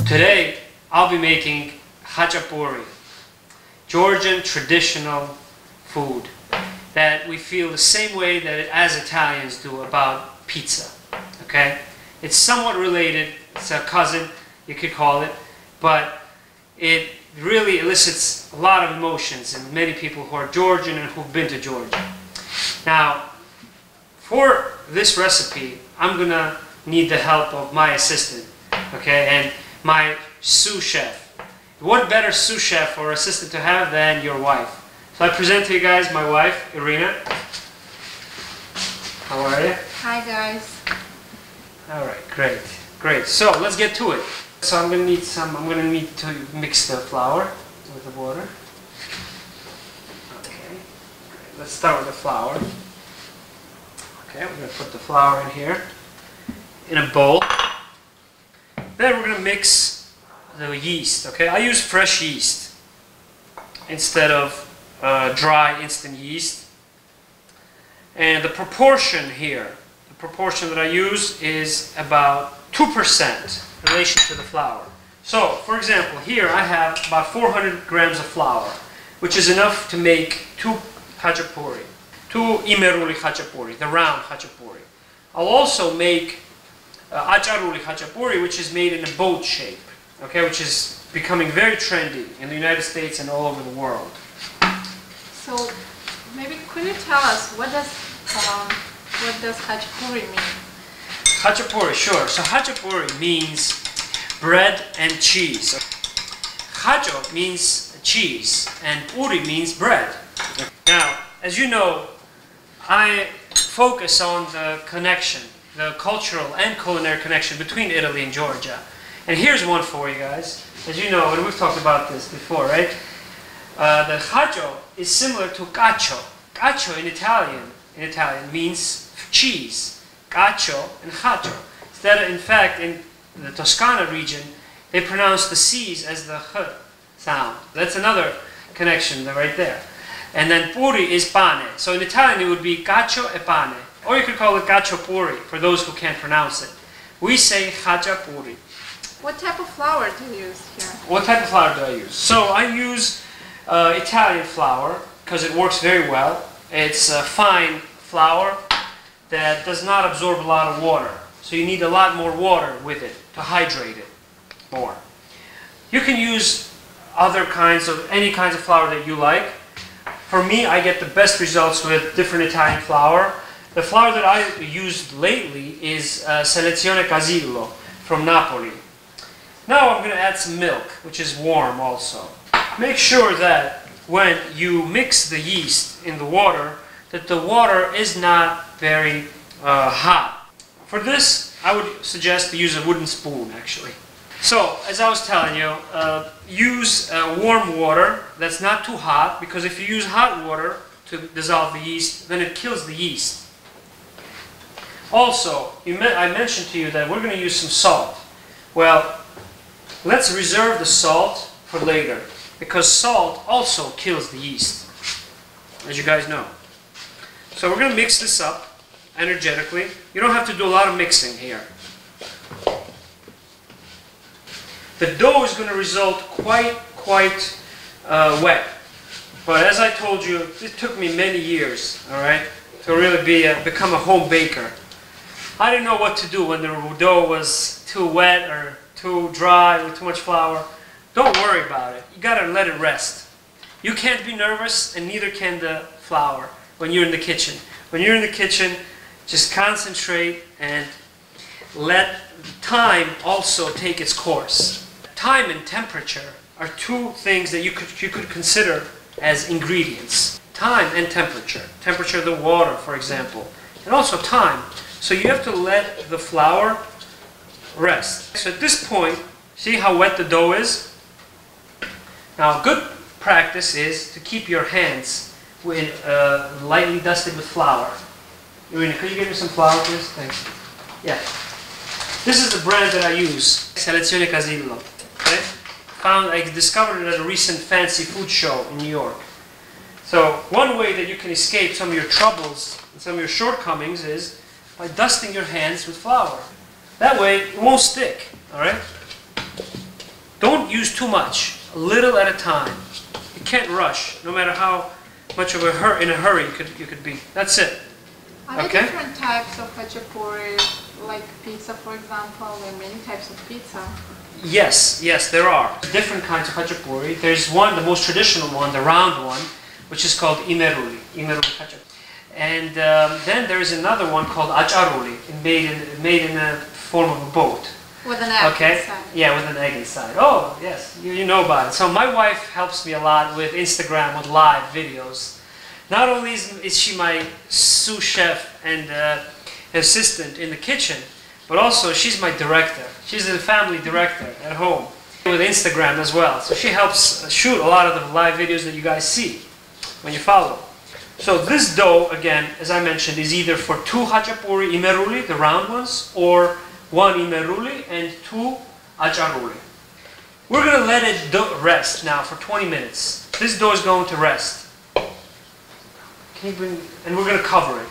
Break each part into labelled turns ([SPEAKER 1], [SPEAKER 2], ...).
[SPEAKER 1] Today, I'll be making Khachapuri, Georgian traditional food that we feel the same way that as Italians do about pizza, okay? It's somewhat related, it's a cousin, you could call it, but it really elicits a lot of emotions in many people who are Georgian and who've been to Georgia. Now, for this recipe, I'm gonna need the help of my assistant, okay, and my sous chef. What better sous chef or assistant to have than your wife? So I present to you guys my wife, Irina. How are you?
[SPEAKER 2] Hi guys.
[SPEAKER 1] All right, great. So let's get to it. So I'm gonna need to mix the flour with the water. Okay, let's start with the flour. Okay, we're gonna put the flour in here in a bowl. Then we're going to mix the yeast, okay? I use fresh yeast instead of dry instant yeast. And the proportion here, the proportion that I use is about 2% in relation to the flour. So, for example, here I have about 400 grams of flour, which is enough to make 2 khachapuri, 2 Imeruli khachapuri, the round khachapuri. I'll also make Khachapuri, which is made in a boat shape, okay, which is becoming very trendy in the United States and all over the world.
[SPEAKER 2] So, maybe could you tell us what does Khachapuri mean?
[SPEAKER 1] Khachapuri, sure. So Khachapuri means bread and cheese. Khacho means cheese, and puri means bread. Now, as you know, I focus on the connection, the cultural and culinary connection between Italy and Georgia. And here's one for you guys. As you know, and we've talked about this before, right? The khacho is similar to cacio. Cacio in Italian means cheese. Cacio and khacho. Instead, in fact, in the Toscana region, they pronounce the C's as the H sound. That's another connection right there. And then puri is pane. So in Italian it would be cacio e pane. Or you could call it Khachapuri for those who can't pronounce it. We say Khachapuri.
[SPEAKER 2] What type of flour do you use here?
[SPEAKER 1] What type of flour do I use? So I use Italian flour because it works very well. It's a fine flour that does not absorb a lot of water. So you need a lot more water with it to hydrate it more. You can use any kinds of flour that you like. For me, I get the best results with different Italian flour. The flour that I used lately is Selezione Casillo from Napoli. Now I'm going to add some milk, which is warm also. Make sure that when you mix the yeast in the water, that the water is not very hot. For this, I would suggest to use a wooden spoon, actually. So, as I was telling you, use warm water that's not too hot, because if you use hot water to dissolve the yeast, then it kills the yeast. Also, I mentioned to you that we're going to use some salt. Well, let's reserve the salt for later, because salt also kills the yeast, as you guys know. So we're going to mix this up energetically. You don't have to do a lot of mixing here. The dough is going to result quite wet. But as I told you, it took me many years, all right, to really become a home baker. I didn't know what to do when the dough was too wet or too dry with too much flour. Don't worry about it. You gotta let it rest. You can't be nervous, and neither can the flour when you're in the kitchen. When you're in the kitchen, just concentrate and let time also take its course. Time and temperature are two things that you could consider as ingredients. Time and temperature. Temperature of the water, for example. And also time. So you have to let the flour rest. So at this point, see how wet the dough is? Now, good practice is to keep your hands lightly dusted with flour. Irina, could you give me some flour, please? Thanks. Yeah. This is the brand that I use, Selezione Casillo. Okay? I discovered it at a recent fancy food show in New York. So one way that you can escape some of your troubles and some of your shortcomings is by dusting your hands with flour. That way it won't stick, alright? Don't use too much, a little at a time. You can't rush, no matter how much of in a hurry you could be. That's it.
[SPEAKER 2] Are
[SPEAKER 1] Okay?
[SPEAKER 2] there different types of khachapuri, like pizza for example? There are many types of pizza.
[SPEAKER 1] Yes, there are. Different kinds of khachapuri. There's one, the most traditional one, the round one, which is called Imeruli khachapuri. And then there is another one called Khachapuri, made in the form of a boat.
[SPEAKER 2] With an egg inside.
[SPEAKER 1] Yeah, with an egg inside. Oh, yes, you know about it. So my wife helps me a lot with Instagram, with live videos. Not only is she my sous chef and assistant in the kitchen, but also she's my director. She's the family director at home with Instagram as well. So she helps shoot a lot of the live videos that you guys see when you follow. So this dough, again, as I mentioned, is either for 2 khachapuri Imeruli, the round ones, or 1 Imeruli and 2 Khachapuri. We're going to let it rest now for 20 minutes. This dough is going to rest. And we're going to cover it.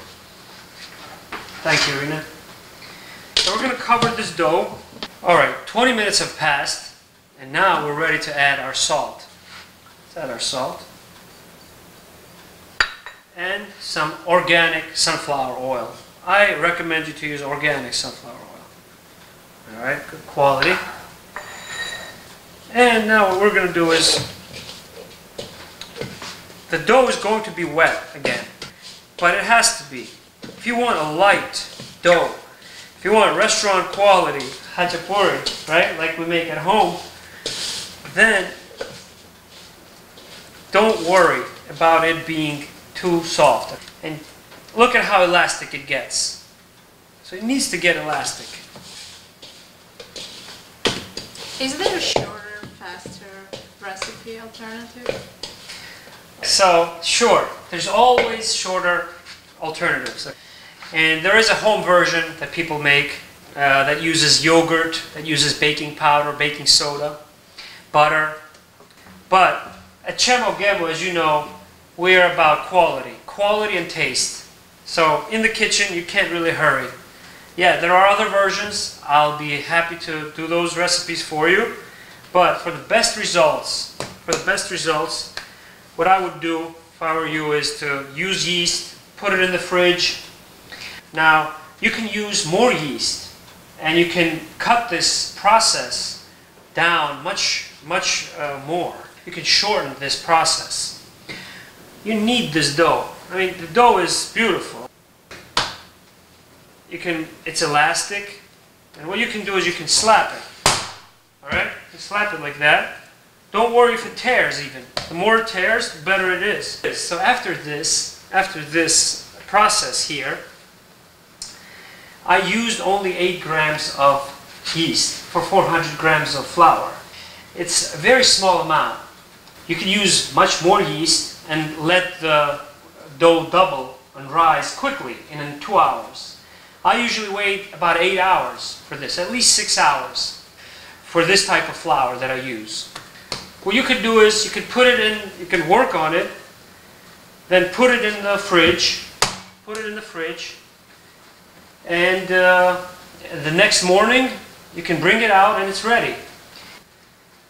[SPEAKER 1] Thank you, Irina. So we're going to cover this dough. Alright, 20 minutes have passed, and now we're ready to add our salt. Let's add our salt. And some organic sunflower oil. I recommend you to use organic sunflower oil. Alright, good quality. And now what we're going to do is, the dough is going to be wet again, but it has to be. If you want a light dough, if you want restaurant quality khachapuri, right, like we make at home, then don't worry about it being too soft. And look at how elastic it gets. So it needs to get elastic.
[SPEAKER 2] Is there a shorter, faster recipe alternative?
[SPEAKER 1] So, sure, there's always shorter alternatives. And there is a home version that people make that uses yogurt, that uses baking powder, baking soda, butter. But at Chemo Gemo, as you know, we're about quality and taste. So in the kitchen, you can't really hurry. Yeah, there are other versions. I'll be happy to do those recipes for you. But for the best results, what I would do if I were you is to use yeast, put it in the fridge. Now, you can use more yeast, and you can cut this process down much more. You can shorten this process. You need this dough. I mean, the dough is beautiful. It's elastic, and what you can do is you can slap it. Alright? You slap it like that. Don't worry if it tears even. The more it tears, the better it is. So after this process here, I used only 8 grams of yeast for 400 grams of flour. It's a very small amount. You can use much more yeast and let the dough double and rise quickly in 2 hours. I usually wait about 8 hours for this, at least 6 hours for this type of flour that I use. What you could do is you could put it in, you can work on it, then put it in the fridge, and the next morning you can bring it out and it's ready.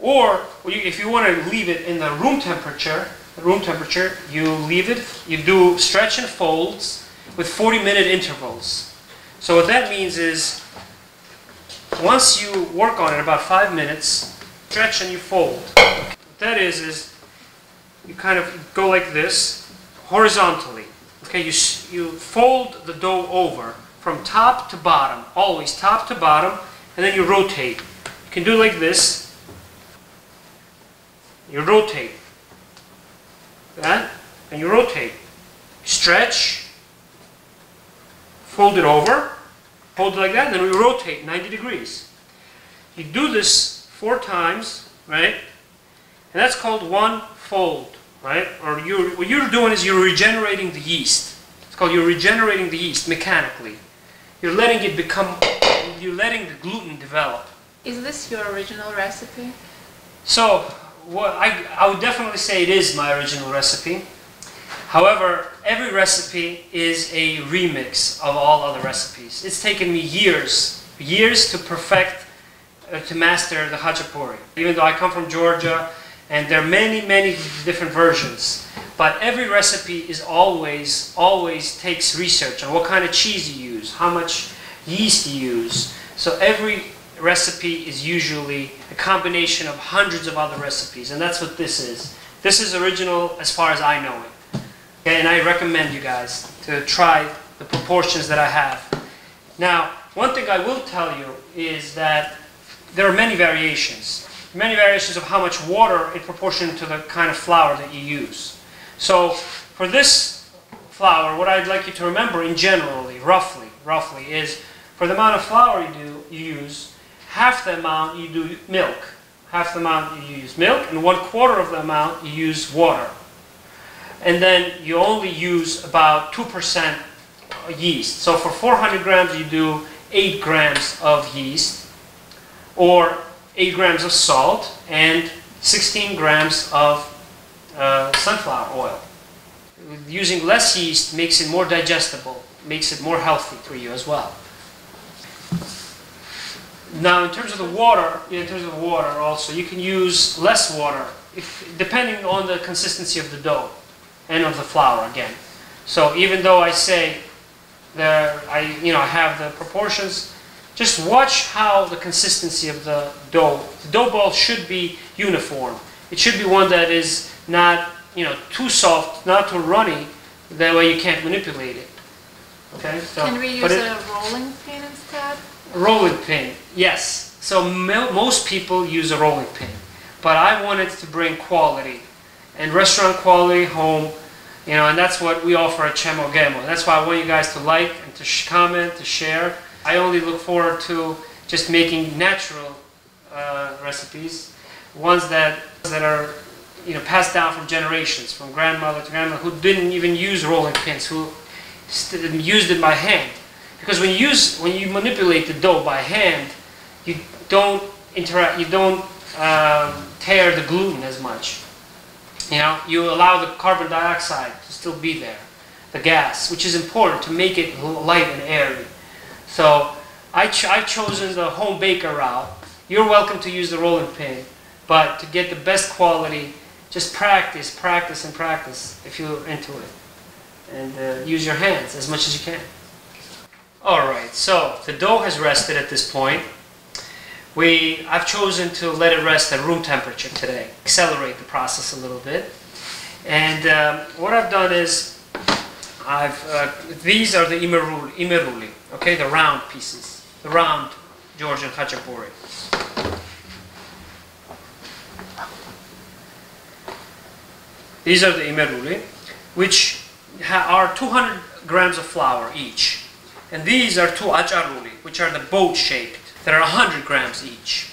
[SPEAKER 1] Or if you want to leave it in the room temperature, you leave it, you do stretch and folds with 40-minute intervals. So what that means is, once you work on it about 5 minutes, stretch and you fold. What that is you kind of go like this, horizontally. Okay, you fold the dough over from top to bottom, always top to bottom, and then you rotate. You can do it like this. You rotate. That, and you rotate. Stretch, fold it over, hold it like that, and then we rotate 90 degrees. You do this 4 times, right? And that's called one fold, right? Or what you're doing is you're regenerating the yeast. It's called you're regenerating the yeast mechanically. You're letting it become you're letting the gluten develop.
[SPEAKER 2] Is this your original recipe?
[SPEAKER 1] So, I would definitely say it is my original recipe. However, every recipe is a remix of all other recipes. It's taken me years to perfect, to master the Khachapuri. Even though I come from Georgia, and there are many different versions, but every recipe is always takes research on what kind of cheese you use, how much yeast you use. So every recipe is usually a combination of hundreds of other recipes, and that's what this is. This is original as far as I know it. Okay, and I recommend you guys to try the proportions that I have. Now, one thing I will tell you is that there are many variations of how much water in proportion to the kind of flour that you use. So, for this flour, what I'd like you to remember in generally, roughly, is for the amount of flour you use, half the amount you do milk. Half the amount you use milk, and 1/4 of the amount you use water. And then you only use about 2% yeast. So for 400 grams you do 8 grams of yeast, or 8 grams of salt, and 16 grams of sunflower oil. Using less yeast makes it more digestible, makes it more healthy for you as well. Now, in terms of the water, also, you can use less water, depending on the consistency of the dough and of the flour again. So even though I say I have the proportions, just watch how the consistency of the dough ball should be uniform. It should be one that is not too soft, not too runny. That way you can't manipulate it. Okay. So,
[SPEAKER 2] can we use a rolling pin instead?
[SPEAKER 1] Rolling pin, yes. So most people use a rolling pin, but I wanted to bring quality and restaurant quality home, and that's what we offer at Cheeseboat. That's why I want you guys to like and to comment, to share. I only look forward to just making natural recipes, ones that are passed down from generations, from grandmother to grandmother, who didn't even use rolling pins, who used it by hand. Because when you manipulate the dough by hand, you don't tear the gluten as much. You allow the carbon dioxide to still be there, the gas, which is important to make it light and airy. So I've chosen the home baker route. You're welcome to use the rolling pin, but to get the best quality, just practice if you're into it, and use your hands as much as you can. Alright, so the dough has rested at this point. I've chosen to let it rest at room temperature today, accelerate the process a little bit. And what I've done is, these are the Imeruli, okay, the round pieces, the round Georgian Khachapuri. These are the Imeruli, which are 200 grams of flour each. And these are two Acharuli, which are the boat shaped, that are 100 grams each.